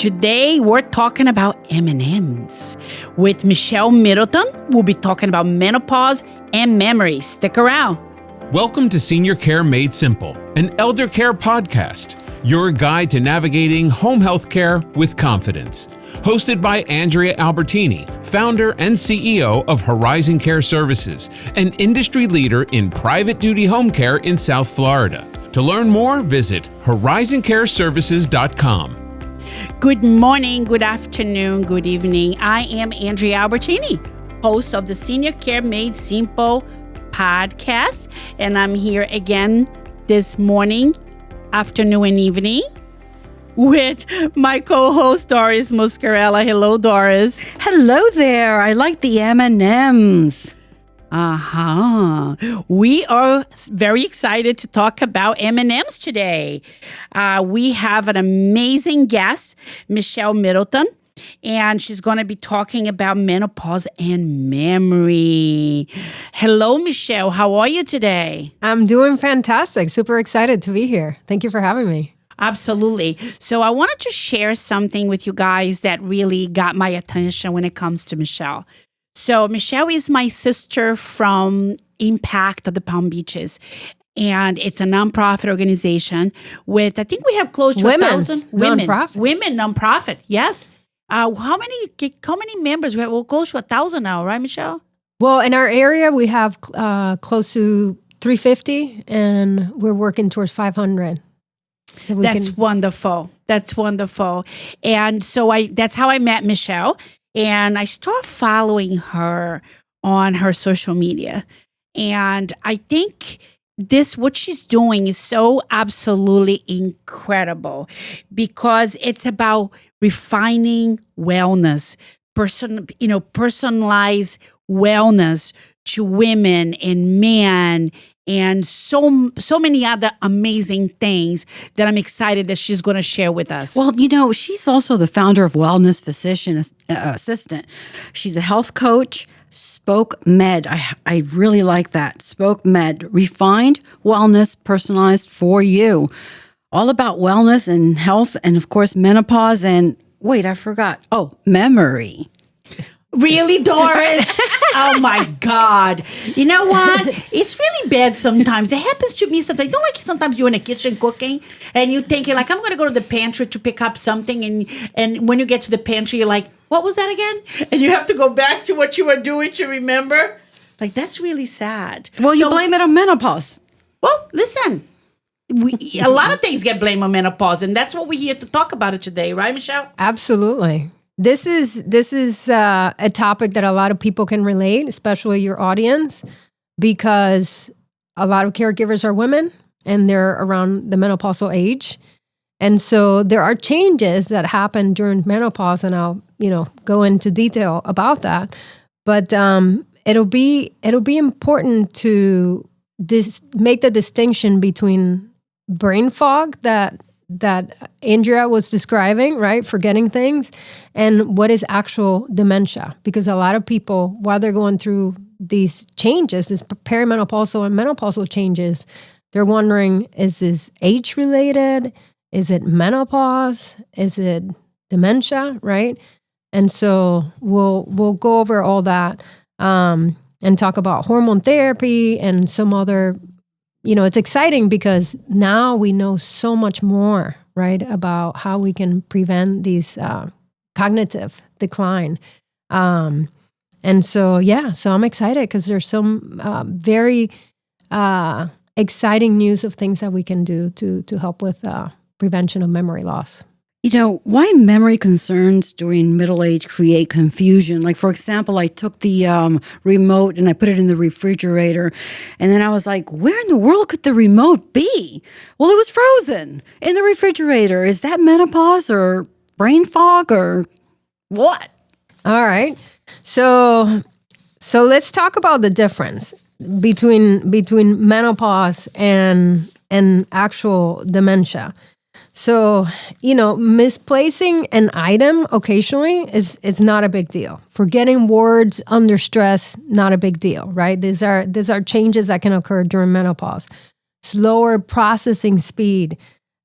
Today we're talking about M&Ms. With Michelle Middleton, we'll be talking about menopause and memory. Stick around. Welcome to Senior Care Made Simple, an elder care podcast, your guide to navigating home health care with confidence. Hosted by Andrea Albertini, founder and CEO of Horizon Care Services, an industry leader in private duty home care in South Florida. To learn more, visit horizoncareservices.com. Good morning, good afternoon, good evening. I am Andrea Albertini, host of the Senior Care Made Simple podcast, and I'm here again this morning, afternoon, and evening with my co-host Doris Muscarella. Hello, Doris. Hello there. I like the M&Ms. We are very excited to talk about M&Ms today. We have an amazing guest, Michelle Middleton, and she's going to be talking about menopause and memory. Hello, Michelle. How are you today? I'm doing fantastic. Super excited to be here. Thank you for having me. Absolutely. So I wanted to share something with you guys that really got my attention when it comes to Michelle. So Michelle is my sister from Impact of the Palm Beaches. And it's a nonprofit organization with, I think we have close to 1,000 women. Women nonprofit, yes. How many members? We have close to 1,000 now, right, Michelle? Well, in our area, we have close to 350, and we're working towards 500. So That's wonderful. That's wonderful. And so that's how I met Michelle. And I started following her on her social media. And I think what she's doing is so absolutely incredible because it's about refining wellness, personalized wellness to women and men, and so many other amazing things that I'm excited that she's going to share with us. Well, she's also the founder of Wellness Physician Assistant. She's a health coach, Spoke Med. I really like that. Spoke Med, refined wellness, personalized for you. All about wellness and health and, of course, menopause and, wait, I forgot. Oh, memory. Really, Doris? Oh, my God. You know what? It's really bad sometimes. It happens to me sometimes. Don't like sometimes you're in the kitchen cooking and you're thinking, like, I'm going to go to the pantry to pick up something. And when you get to the pantry, you're like, what was that again? And you have to go back to what you were doing to remember. Like, that's really sad. Well, you blame it on menopause. Well, listen. A lot of things get blamed on menopause, and that's what we're here to talk about it today. Right, Michelle? Absolutely. This is a topic that a lot of people can relate, especially your audience, because a lot of caregivers are women and they're around the menopausal age. And so there are changes that happen during menopause, and I'll, go into detail about that. But it'll be important to make the distinction between brain fog that Andrea was describing, right? Forgetting things, and what is actual dementia. Because a lot of people, while they're going through these changes, these perimenopausal and menopausal changes, they're wondering, is this age-related? Is it menopause? Is it dementia, right? And so we'll go over all that and talk about hormone therapy and some other. It's exciting because now we know so much more, right, about how we can prevent these cognitive decline. And so I'm excited because there's some very exciting news of things that we can do to help with prevention of memory loss. Why memory concerns during middle age create confusion? Like, for example, I took the remote and I put it in the refrigerator. And then I was like, where in the world could the remote be? Well, it was frozen in the refrigerator. Is that menopause or brain fog or what? All right. So let's talk about the difference between menopause and actual dementia. So, misplacing an item occasionally is not a big deal. Forgetting words under stress, not a big deal, right? These are changes that can occur during menopause. Slower processing speed,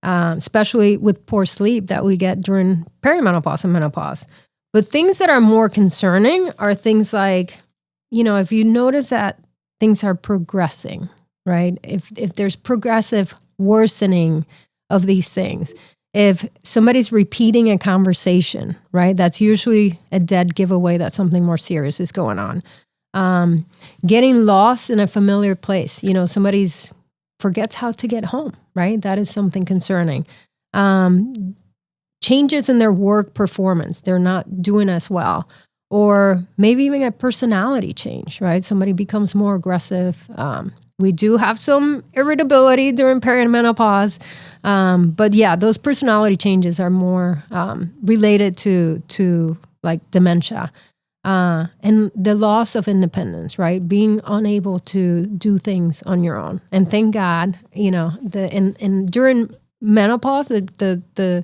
especially with poor sleep that we get during perimenopause and menopause. But things that are more concerning are things like, if you notice that things are progressing, right? If there's progressive worsening of these things, if somebody's repeating a conversation, right? That's usually a dead giveaway that something more serious is going on. Getting lost in a familiar place. Somebody's forgets how to get home, right? That is something concerning. Changes in their work performance. They're not doing as well. Or maybe even a personality change, right? Somebody becomes more aggressive. We do have some irritability during perimenopause. But yeah, those personality changes are more related to like dementia. And the loss of independence, right? Being unable to do things on your own. And thank God, during menopause, the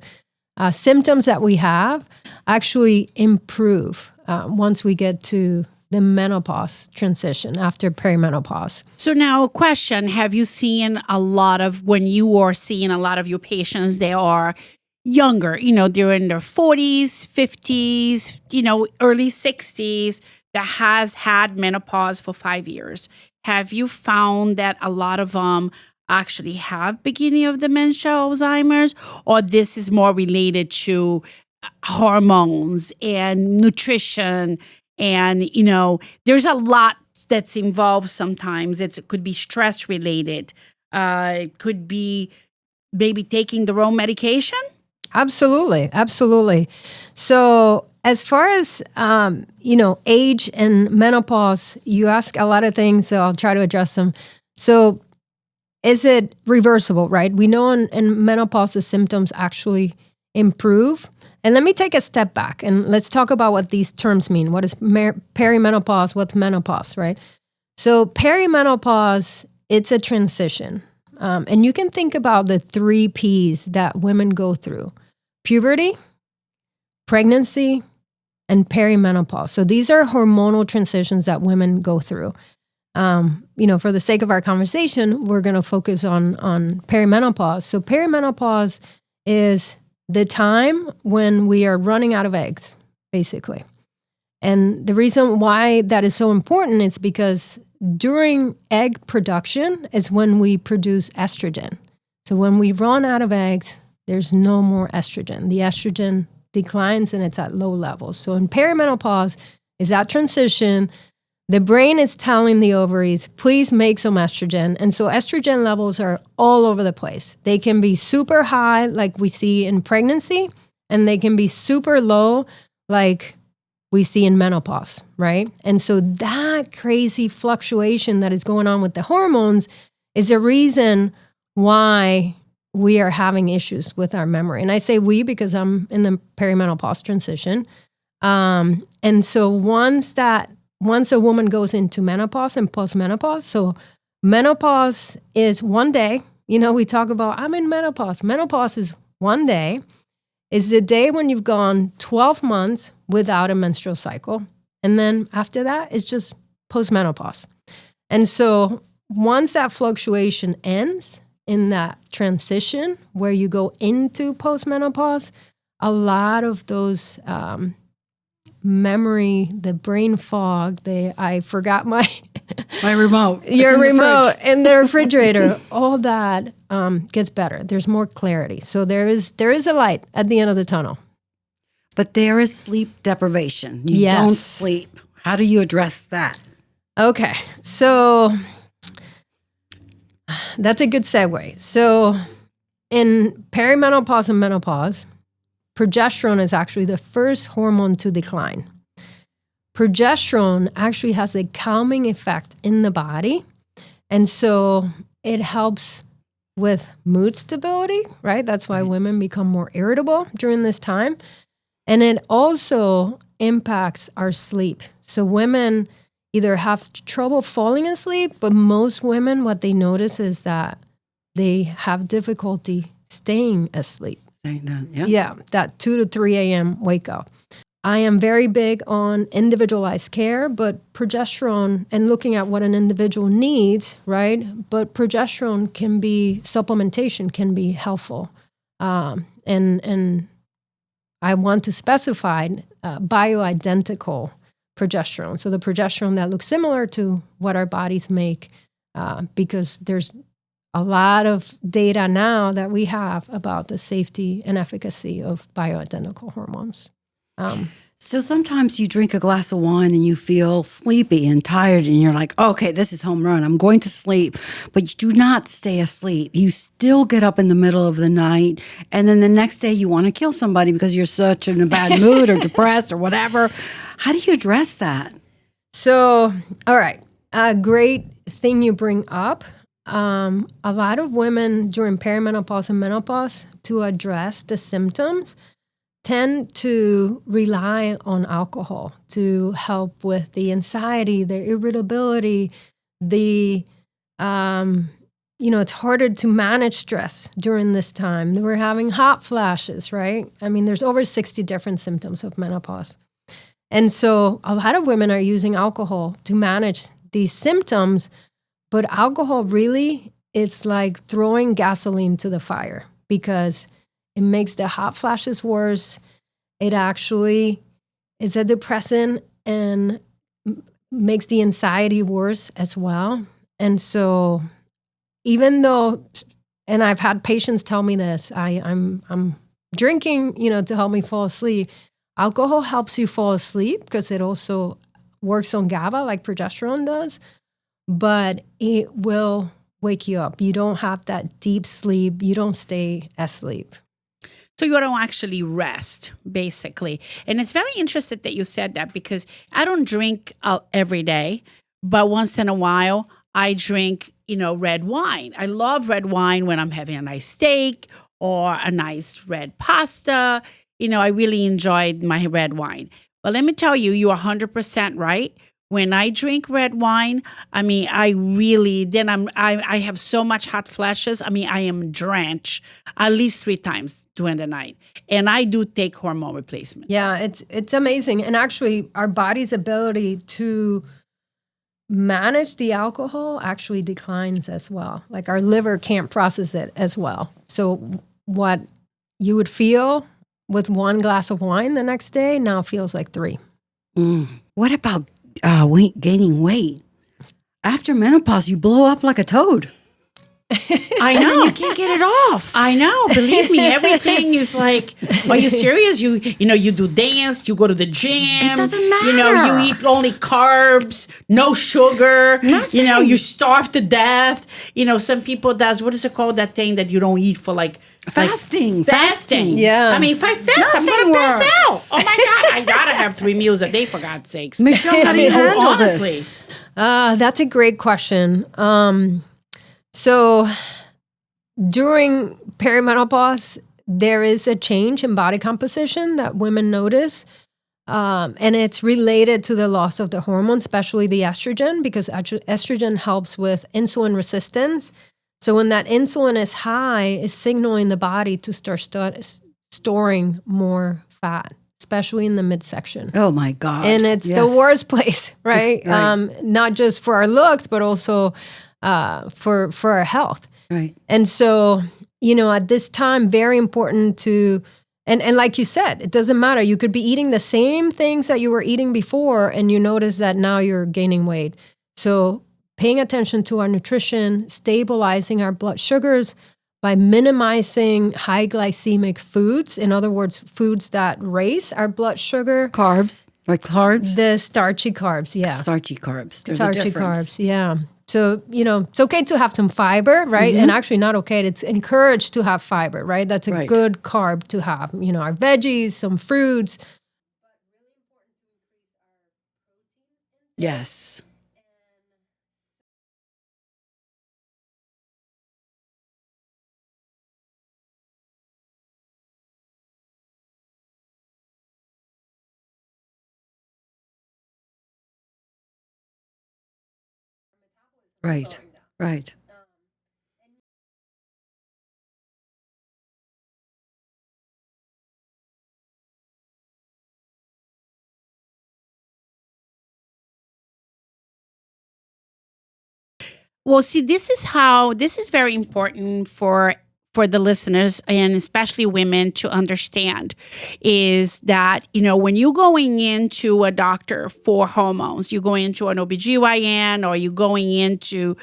symptoms that we have actually improve once we get to the menopause transition after perimenopause. So now a question, have you seen when you are seeing a lot of your patients, they are younger, they're in their 40s, 50s, early 60s that has had menopause for 5 years. Have you found that a lot of them actually have beginning of dementia, Alzheimer's, or this is more related to hormones and nutrition? And, there's a lot that's involved sometimes. It could be stress related. It could be maybe taking the wrong medication. Absolutely. Absolutely. So as far as, age and menopause, you ask a lot of things, so I'll try to address them. So is it reversible, right? We know in menopause, the symptoms actually improve. And let me take a step back and let's talk about what these terms mean. What is perimenopause? What's menopause, right? So perimenopause, it's a transition. And you can think about the 3 Ps that women go through: puberty, pregnancy, and perimenopause. So these are hormonal transitions that women go through. For the sake of our conversation, we're going to focus on perimenopause. So perimenopause is the time when we are running out of eggs, basically. And the reason why that is so important is because during egg production is when we produce estrogen. So when we run out of eggs, there's no more estrogen. The estrogen declines and it's at low levels. So in perimenopause is that transition. The brain is telling the ovaries, please make some estrogen. And so estrogen levels are all over the place. They can be super high, like we see in pregnancy, and they can be super low, like we see in menopause, right? And so that crazy fluctuation that is going on with the hormones is a reason why we are having issues with our memory. And I say we because I'm in the perimenopause transition. And so once a woman goes into menopause and postmenopause, so menopause is one day, we talk about, I'm in menopause. Menopause is one day, is the day when you've gone 12 months without a menstrual cycle. And then after that, it's just postmenopause. And so once that fluctuation ends in that transition where you go into postmenopause, a lot of those memory, the brain fog, I forgot my remote. Your remote in the refrigerator. All that gets better. There's more clarity. So there is a light at the end of the tunnel. But there is sleep deprivation. You Yes. don't sleep. How do you address that? Okay, so that's a good segue. So in perimenopause and menopause, progesterone is actually the first hormone to decline. Progesterone actually has a calming effect in the body. And so it helps with mood stability, right? That's why women become more irritable during this time. And it also impacts our sleep. So women either have trouble falling asleep, but most women, what they notice is that they have difficulty staying asleep. Yeah, that 2 to 3 a.m. wake up. I am very big on individualized care, but progesterone and looking at what an individual needs, right? But progesterone supplementation can be helpful. And I want to specify bioidentical progesterone. So the progesterone that looks similar to what our bodies make, because there's a lot of data now that we have about the safety and efficacy of bioidentical hormones. So sometimes you drink a glass of wine and you feel sleepy and tired and you're like, okay, this is home run. I'm going to sleep. But you do not stay asleep. You still get up in the middle of the night. And then the next day you want to kill somebody because you're such in a bad mood or depressed or whatever. How do you address that? So, all right. A great thing you bring up. A lot of women during perimenopause and menopause, to address the symptoms, tend to rely on alcohol to help with the anxiety, the irritability, it's harder to manage stress during this time. We're having hot flashes, right? I mean, there's over 60 different symptoms of menopause. And so a lot of women are using alcohol to manage these symptoms, but alcohol really, it's like throwing gasoline to the fire because it makes the hot flashes worse. It actually is a depressant and makes the anxiety worse as well. And so even though, and I've had patients tell me this, I'm drinking, to help me fall asleep. Alcohol helps you fall asleep because it also works on GABA like progesterone does, but it will wake you up. You don't have that deep sleep. You don't stay asleep. So you don't actually rest, basically. And it's very interesting that you said that because I don't drink every day, but once in a while I drink, red wine. I love red wine when I'm having a nice steak or a nice red pasta. I really enjoyed my red wine. But let me tell you, you're 100% right. When I drink red wine, I mean, I have so much hot flashes. I mean, I am drenched at least 3 times during the night. And I do take hormone replacement. Yeah, it's amazing. And actually, our body's ability to manage the alcohol actually declines as well. Like our liver can't process it as well. So what you would feel with 1 glass of wine the next day now feels like 3. What about gaining weight? After menopause, you blow up like a toad. I know. You can't get it off. I know. Believe me, everything is like, are you serious? You do dance, you go to the gym. It doesn't matter. You eat only carbs, no sugar. Nothing. You starve to death. Some people does, what is it called, that thing that you don't eat for Fasting. Yeah. I mean, if I fast, I'm going to pass out. Oh my God, I got to have 3 meals a day, for God's sakes. Michelle, how do you handle this? That's a great question. So during perimenopause, there is a change in body composition that women notice. And it's related to the loss of the hormone, especially the estrogen, because estrogen helps with insulin resistance. So when that insulin is high, it's signaling the body to start storing more fat, especially in the midsection. Oh my God. And it's the worst place, right? Right. Not just for our looks, but also for our health. Right. And so, at this time, very important to, and like you said, it doesn't matter. You could be eating the same things that you were eating before, and you notice that now you're gaining weight. So paying attention to our nutrition, stabilizing our blood sugars by minimizing high glycemic foods. In other words, foods that raise our blood sugar. Carbs, like carbs? The starchy carbs, yeah. Starchy carbs. There's Starchy a difference. carbs, yeah. So, it's okay to have some fiber, right? And actually not okay. It's encouraged to have fiber, right? That's a good carb to have. Our veggies, some fruits. Yes. Right. Right. Well, see, this is very important for for the listeners and especially women to understand is that, when you're going into a doctor for hormones, you're going into an OBGYN or you're going into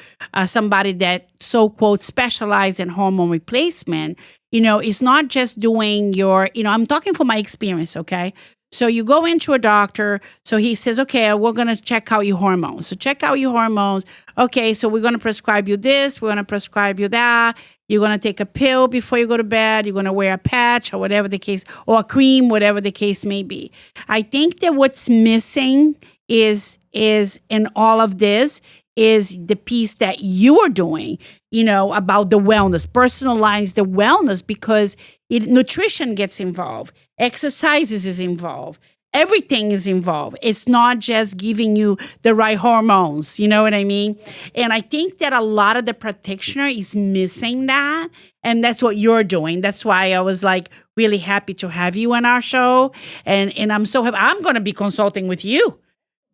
somebody that so-called specializes in hormone replacement, it's not just doing your, I'm talking from my experience, okay? So you go into a doctor, so he says, okay, we're going to check out your hormones. So check out your hormones. Okay, so we're going to prescribe you this, we're going to prescribe you that. You're going to take a pill before you go to bed. You're going to wear a patch or whatever the case, or a cream, whatever the case may be. I think that what's missing is in all of this is the piece that you are doing, about the wellness, personalize the wellness, because nutrition gets involved, exercises is involved, everything is involved. It's not just giving you the right hormones, you know what I mean? And I think that a lot of the practitioner is missing that, and that's what you're doing. That's why I was like really happy to have you on our show, and I'm so happy. I'm going to be consulting with you,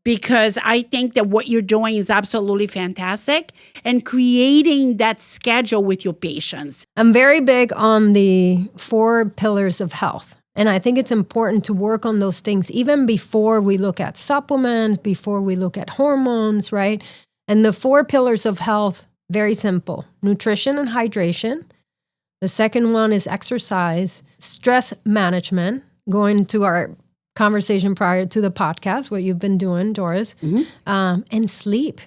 because I think that what you're doing is absolutely fantastic, and creating that schedule with your patients. I'm very big on the 4 pillars of health. And I think it's important to work on those things even before we look at supplements, before we look at hormones, right? And the 4 pillars of health, very simple: nutrition and hydration. The second one is exercise, stress management, going to our conversation prior to the podcast, what you've been doing, Doris, and sleep.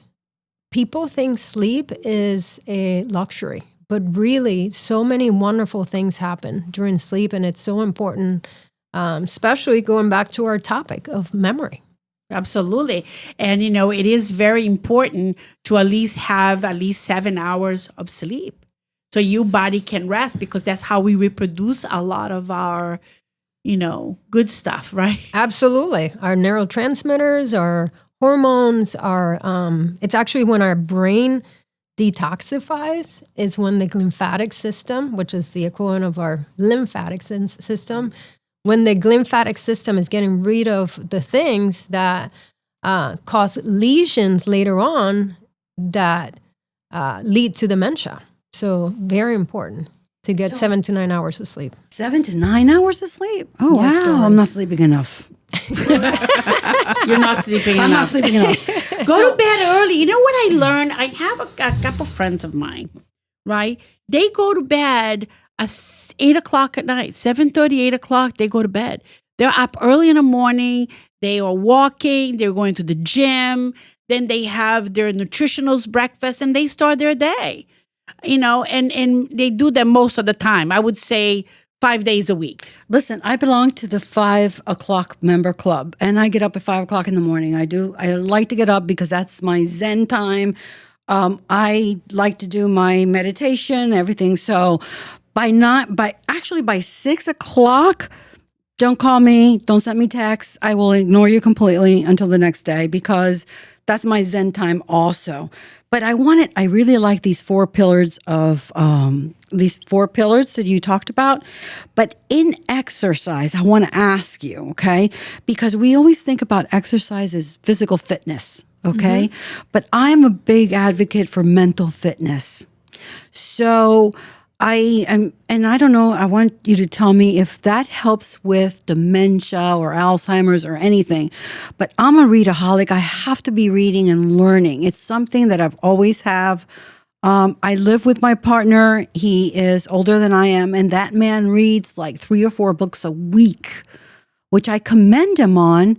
People think sleep is a luxury, but really so many wonderful things happen during sleep, and it's so important, especially going back to our topic of memory. Absolutely. And, it is very important to at least have 7 hours of sleep so your body can rest, because that's how we reproduce a lot of our good stuff, right? Absolutely. Our neurotransmitters, our hormones, it's actually when our brain detoxifies is when the lymphatic system, which is the equivalent of our lymphatic system, when the lymphatic system is getting rid of the things that cause lesions later on that lead to dementia. So very important to get 7 to 9 hours of sleep. 7 to 9 hours of sleep? Oh, Yes, wow. Doris. I'm not sleeping enough. You're not sleeping enough. I'm not sleeping enough. Go to bed early. You know what I learned? I have a couple friends of mine, right? They go to bed at 8 o'clock at night, 7:30, 8 o'clock, they go to bed. They're up early in the morning. They are walking. They're going to the gym. Then they have their nutritionals breakfast, and they start their day. And they do that most of the time. I would say 5 days a week. Listen, I belong to the 5 o'clock member club, and I get up at 5 o'clock in the morning. I like to get up because that's my Zen time. I like to do my meditation, everything. So by 6 o'clock, don't call me, don't send me texts. I will ignore you completely until the next day, because that's my Zen time also. But I really like these 4 pillars that you talked about. But in exercise, I want to ask you, okay? Because we always think about exercise as physical fitness, okay? But I'm a big advocate for mental fitness. So I don't know, I want you to tell me if that helps with dementia or Alzheimer's or anything. But I'm a readaholic. I have to be reading and learning. It's something that I've always have. I live with my partner. He is older than I am, and that man reads like 3 or 4 books a week, which I commend him on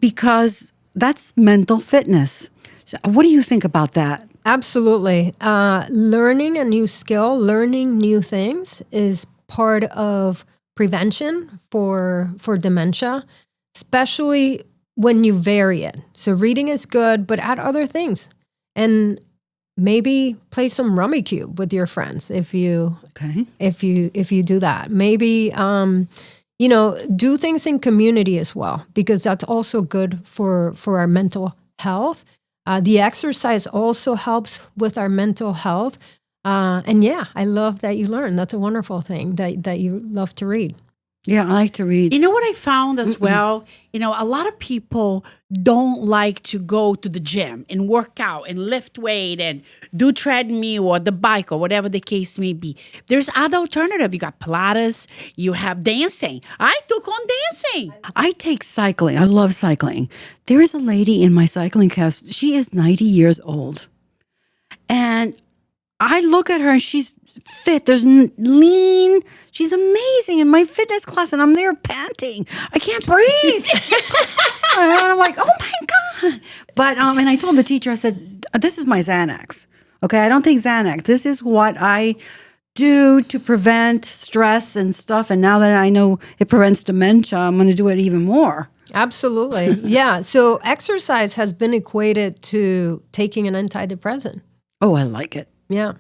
because that's mental fitness. So what do you think about that? Absolutely. Learning a new skill, learning new things is part of prevention for dementia, especially when you vary it. So reading is good, but add other things. And maybe play some Rummy Cube with your friends if you do that. Maybe do things in community as well, because that's also good for our mental health. The exercise also helps with our mental health. And I love that you learn. That's a wonderful thing that you love to read. Yeah, I like to read. You know what I found as well? A lot of people don't like to go to the gym and work out and lift weight and do treadmill or the bike or whatever the case may be. There's other alternative. You got Pilates, you have dancing. I took on dancing. I take cycling. I love cycling. There is a lady in my cycling class. She is 90 years old. And I look at her and she's fit. There's lean. She's amazing in my fitness class, and I'm there panting. I can't breathe. And I'm like, oh my God. But and I told the teacher, I said, this is my Xanax. Okay, I don't take Xanax. This is what I do to prevent stress and stuff. And now that I know it prevents dementia, I'm going to do it even more. Absolutely. Yeah. So exercise has been equated to taking an antidepressant. Oh, I like it. Yeah.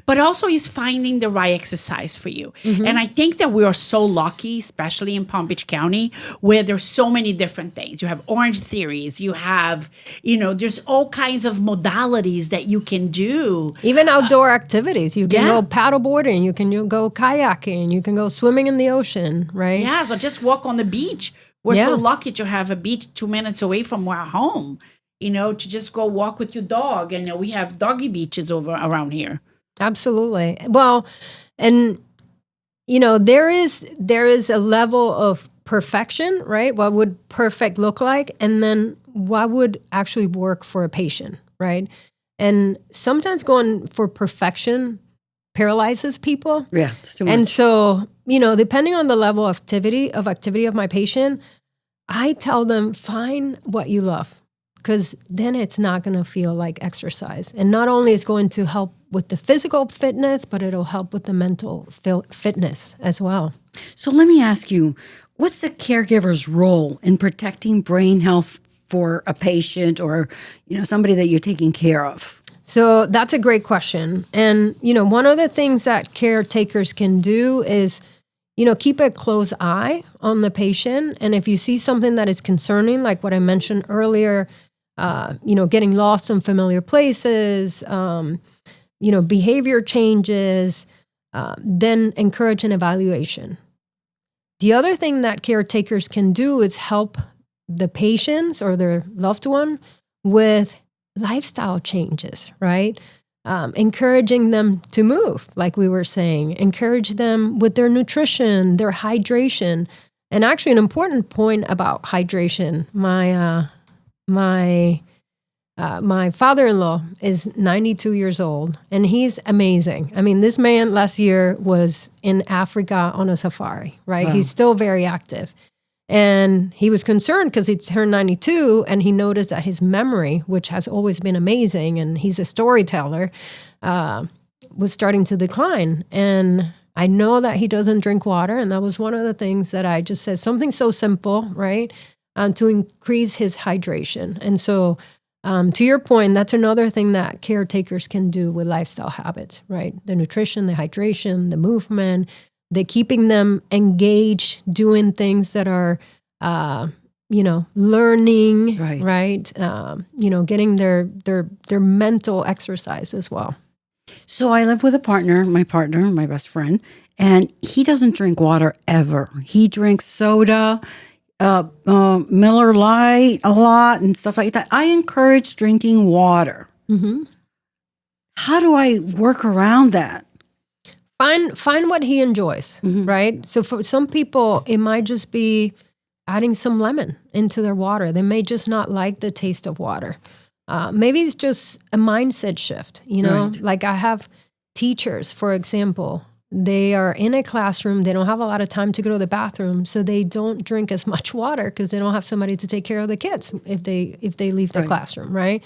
But also is finding the right exercise for you. And I think that we are so lucky, especially in Palm Beach County, where there's so many different things. You have Orange Theories, you have, there's all kinds of modalities that you can do. Even outdoor activities. You can yeah. go paddleboarding, you can go kayaking, you can go swimming in the ocean, right? Yeah, so just walk on the beach. We're so lucky to have a beach 2 minutes away from our home, to just go walk with your dog. And we have doggy beaches around here. Absolutely. Well, and there is a level of perfection, right? What would perfect look like? And then what would actually work for a patient, right? And sometimes going for perfection paralyzes people. Yeah, it's too much. And so, depending on the level of activity of my patient, I tell them, find what you love, because then it's not going to feel like exercise. And not only is going to help with the physical fitness, but it'll help with the mental fitness as well. So let me ask you, what's the caregiver's role in protecting brain health for a patient or, somebody that you're taking care of? So that's a great question. And, one of the things that caretakers can do is, keep a close eye on the patient. And if you see something that is concerning, like what I mentioned earlier, getting lost in familiar places, behavior changes, then encourage an evaluation. The other thing that caretakers can do is help the patients or their loved one with lifestyle changes, right? Encouraging them to move, like we were saying, encourage them with their nutrition, their hydration. And actually an important point about hydration, my father-in-law is 92 years old, and he's amazing. I mean, this man last year was in Africa on a safari, right? Wow. He's still very active. And he was concerned because he turned 92, and he noticed that his memory, which has always been amazing, and he's a storyteller, was starting to decline. And I know that he doesn't drink water, and that was one of the things that I just said, something so simple, right, to increase his hydration. And so to your point, that's another thing that caretakers can do with lifestyle habits, right? The nutrition, the hydration, the movement, the keeping them engaged, doing things that are, learning, right? Getting their mental exercise as well. So I live with my best friend, and he doesn't drink water ever. He drinks soda, Miller Lite a lot and stuff like that. I encourage drinking water. Mm-hmm. How do I work around that? Find what he enjoys, right? So for some people, it might just be adding some lemon into their water. They may just not like the taste of water. Maybe it's just a mindset shift, Right. Like I have teachers, for example, they are in a classroom. They don't have a lot of time to go to the bathroom, so they don't drink as much water because they don't have somebody to take care of the kids if they leave the classroom, right?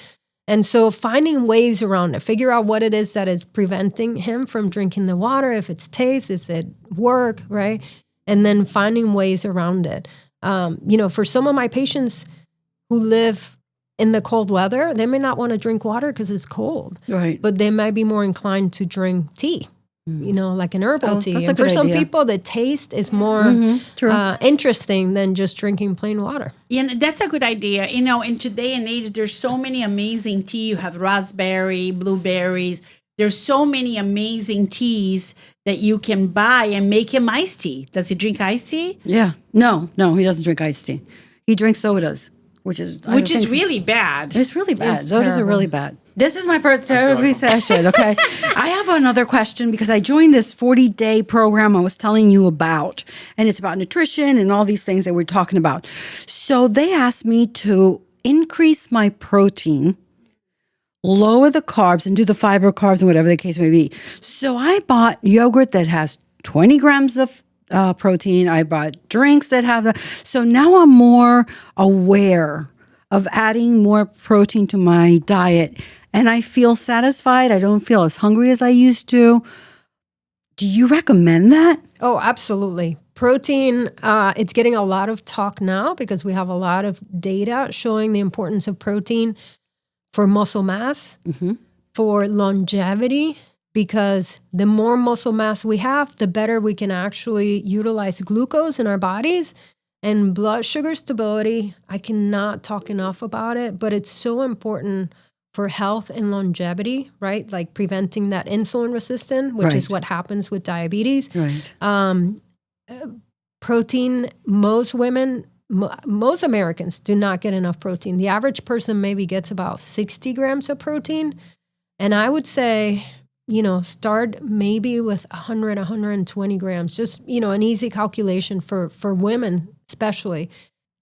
And so finding ways around it, figure out what it is that is preventing him from drinking the water, if it's taste, is it work, right? And then finding ways around it. For some of my patients who live in the cold weather, they may not want to drink water because it's cold, Right. but they might be more inclined to drink tea. Like an herbal tea. that's a And for good some idea. people, the taste is more interesting than just drinking plain water. Yeah, that's a good idea. In today and age, there's so many amazing tea. You have raspberry, blueberries, there's so many amazing teas that you can buy and make him iced tea. Does he drink iced tea? Yeah. No, he doesn't drink iced tea. He drinks sodas, which is Really bad. It's really bad. It's Sodas are terrible. really bad. This is my therapy session, okay? I have another question because I joined this 40-day program I was telling you about, and it's about nutrition and all these things that we're talking about. So they asked me to increase my protein, lower the carbs, and do the fiber carbs and whatever the case may be. So I bought yogurt that has 20 grams of protein. I bought drinks that have that. So now I'm more aware of adding more protein to my diet, and I feel satisfied. I don't feel as hungry as I used to. Do you recommend that? Oh, absolutely. Protein, it's getting a lot of talk now because we have a lot of data showing the importance of protein for muscle mass, for longevity, because the more muscle mass we have, the better we can actually utilize glucose in our bodies and blood sugar stability. I cannot talk enough about it, but it's so important for health and longevity, right? Like preventing that insulin resistance, which is Right. what happens with diabetes. Right. Protein, most Americans do not get enough protein. The average person maybe gets about 60 grams of protein. And I would say, start maybe with 100, 120 grams, just, an easy calculation for women, especially.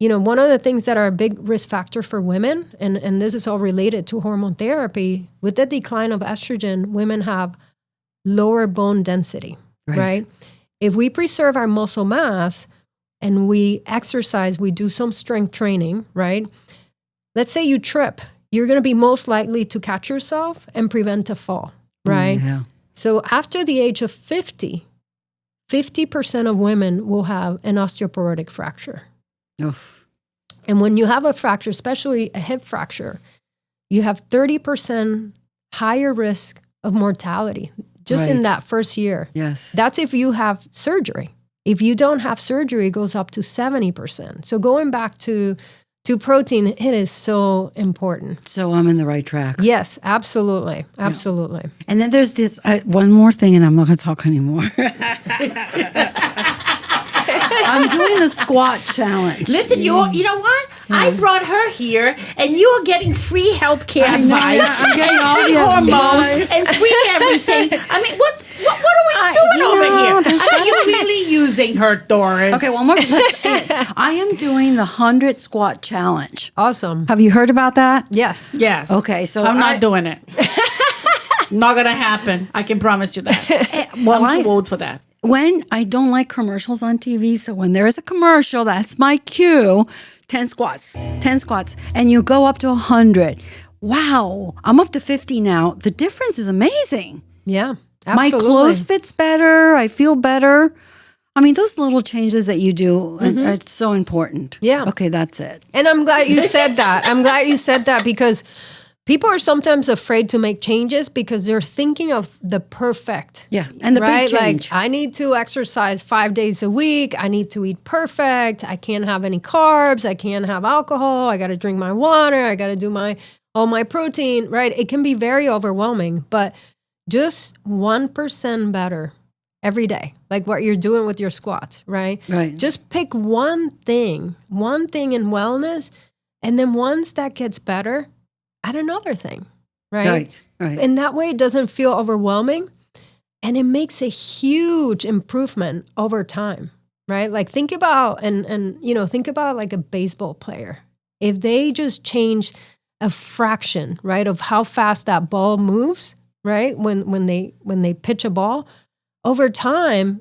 One of the things that are a big risk factor for women, and this is all related to hormone therapy, with the decline of estrogen, women have lower bone density, right? If we preserve our muscle mass and we exercise, we do some strength training, right? Let's say you trip, you're going to be most likely to catch yourself and prevent a fall, right? Yeah. So after the age of 50, 50% of women will have an osteoporotic fracture. Oof. And when you have a fracture, especially a hip fracture, you have 30% higher risk of mortality just in Right. that first year. Yes. That's if you have surgery. If you don't have surgery, it goes up to 70%. So going back to protein, it is so important. So I'm in the right track. Yes, absolutely. Absolutely. And then there's this one more thing, and I'm not going to talk anymore. I'm doing a squat challenge. Listen, you know what? I brought her here, and you are getting free healthcare I know, advice, I'm getting all free the hormones, advice. and free everything. I mean, what are we doing over here? there's Are you really using her, Doris? Okay, one more. I am doing the 100 squat challenge. Awesome. Have you heard about that? Yes. Yes. Okay, so I'm not doing it. Not gonna happen. I can promise you that. I'm too old for that. When I don't like commercials on TV, so when there is a commercial, that's my cue. 10 squats, and you go up to 100. Wow, I'm up to 50 now. The difference is amazing. Yeah. My Absolutely. clothes fits better. I feel better. I mean, those little changes that you do, it's so important. Yeah. Okay, that's it. And I'm glad you said that. I'm glad you said that because people are sometimes afraid to make changes because they're thinking of the perfect. Yeah, and the right? big change. Like, I need to exercise 5 days a week. I need to eat perfect. I can't have any carbs. I can't have alcohol. I got to drink my water. I got to do all my protein, right? It can be very overwhelming, but just 1% better every day, like what you're doing with your squats, right? Right. Just pick one thing in wellness, and then once that gets better, add another thing, right? Right. And that way it doesn't feel overwhelming, and it makes a huge improvement over time, right? Like think about think about like a baseball player. If they just change a fraction, right, of how fast that ball moves, right, when they pitch a ball, over time,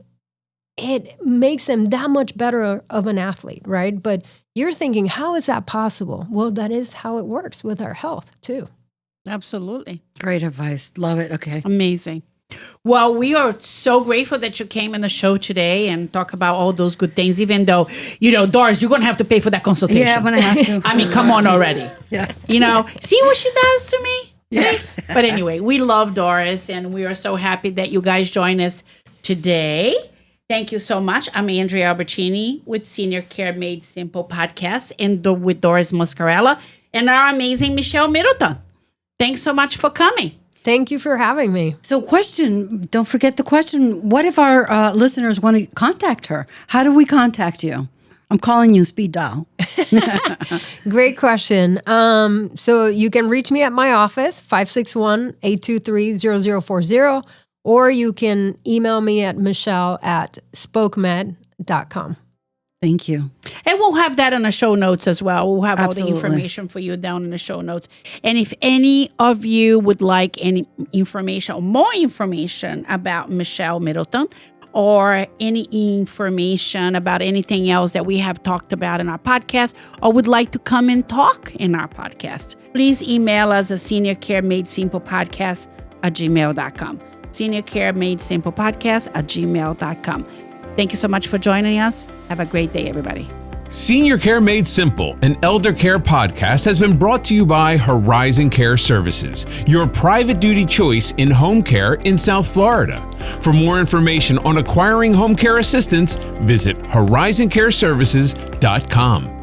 it makes them that much better of an athlete, right? But you're thinking, how is that possible? Well, that is how it works with our health too. Absolutely. Great advice. Love it. Okay. Amazing. Well, we are so grateful that you came on the show today and talk about all those good things, even though, Doris, you're going to have to pay for that consultation. Yeah, I'm going to have to. I mean, come on already. Yeah. See what she does to me? Yeah. See? But anyway, we love Doris, and we are so happy that you guys join us today. Thank you so much. I'm Andrea Albertini with Senior Care Made Simple podcast and with Doris Muscarella and our amazing Michelle Middleton. Thanks so much for coming. Thank you for having me. So question, don't forget the question. What if our listeners want to contact her? How do we contact you? I'm calling you speed dial. Great question. So you can reach me at my office, 561-823-0040, or you can email me at michelle@spokemed.com. Thank you. And we'll have that in the show notes as well. We'll have Absolutely. all the information for you down in the show notes. And if any of you would like any information or more information about Michelle Middleton, or any information about anything else that we have talked about in our podcast, or would like to come and talk in our podcast, please email us at seniorcaremadesimplepodcast@gmail.com. seniorcaremadesimplepodcast@gmail.com. Thank you so much for joining us. Have a great day, everybody. Senior Care Made Simple, an elder care podcast, has been brought to you by Horizon Care Services, your private duty choice in home care in South Florida. For more information on acquiring home care assistance, visit horizoncareservices.com.